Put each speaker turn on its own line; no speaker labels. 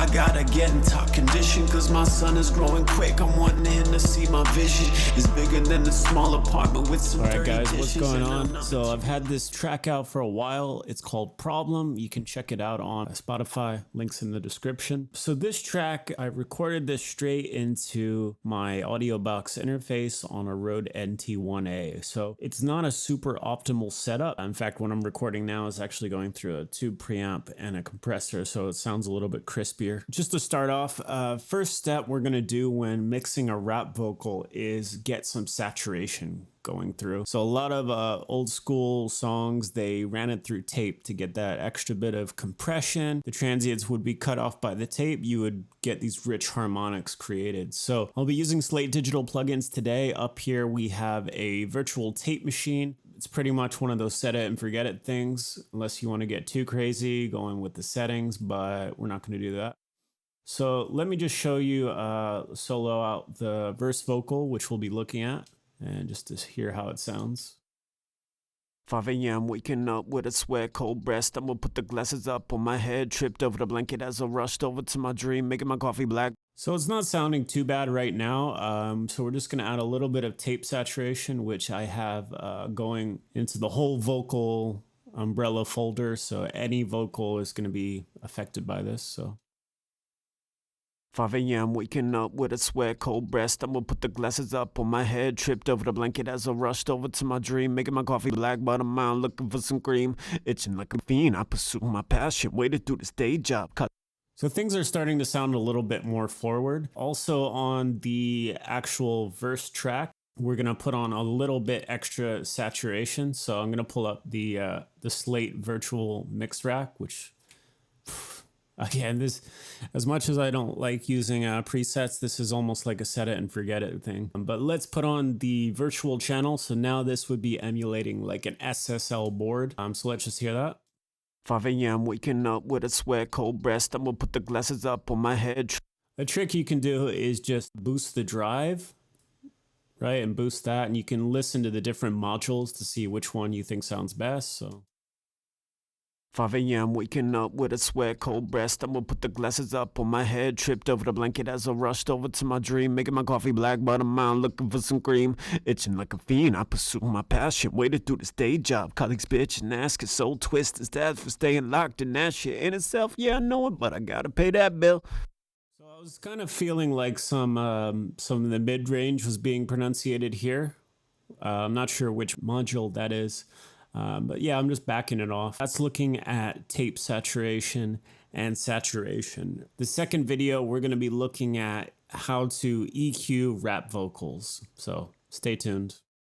I gotta get in top condition, cause my son is growing quick. I'm wanting him to see my vision is bigger than the small apartment with some
Alright
dirty
guys,
dishes.
what's going on? So I've had this track out for a while. It's called Problem. You can check it out on Spotify, links in the description. So this track, I recorded this straight into my audio box interface on a Rode NT1A. So it's not a super optimal setup. In fact, what I'm recording now is actually going through a tube preamp and a compressor, so it sounds a little bit crispier. Just to start off, first step we're gonna do when mixing a rap vocal is get some saturation going through. So a lot of old school songs, they ran it through tape to get that extra bit of compression. The transients would be cut off by the tape. You would get these rich harmonics created. So I'll be using Slate digital plugins today. Up here we have a virtual tape machine. It's pretty much one of those set it and forget it things, unless you want to get too crazy going with the settings, but we're not going to do that. So let me just show you solo out the verse vocal, which we'll be looking at, and just to hear how it sounds.
5 a.m. waking up with a sweat, cold breast. I'm gonna put the glasses up on my head, tripped over the blanket as I rushed over to my dream, making my coffee black.
So it's not sounding too bad right now. So we're just gonna add a little bit of tape saturation, which I have going into the whole vocal umbrella folder. So any vocal is gonna be affected by this. So
5 a.m. waking up with a sweat, cold breast. I'm gonna put the glasses up on my head, tripped over the blanket as I rushed over to my dream, making my coffee black, but I'm out looking for some cream, itching like a fiend. I pursue my passion, waited through this day job.
So things are starting to sound a little bit more forward. Also on the actual verse track, we're gonna put on a little bit extra saturation. So I'm gonna pull up the Slate virtual mix rack, which again, this, as much as I don't like using presets, this is almost like a set it and forget it thing. But let's put on the virtual channel. So now this would be emulating like an SSL board. So let's just hear that.
5 a.m. waking up with a sweat, cold breast. I'm gonna put the glasses up on my head.
A trick you can do is just boost the drive, right? And boost that, and you can listen to the different modules to see which one you think sounds best. So
5 a.m. waking up with a sweat, cold breast. I'm gonna put the glasses up on my head, tripped over the blanket as I rushed over to my dream, making my coffee black, but I'm out looking for some cream, itching like a fiend. I pursue my passion, waited through this day job. Colleagues bitch and ask, it's so twisted. Stats for staying locked in that shit in itself. Yeah, I know it, but I gotta pay that bill.
So I was kind of feeling like some of the mid range was being pronunciated here. I'm not sure which module that is. But yeah, I'm just backing it off. That's looking at tape saturation and saturation. The second video, we're going to be looking at how to EQ rap vocals. So stay tuned.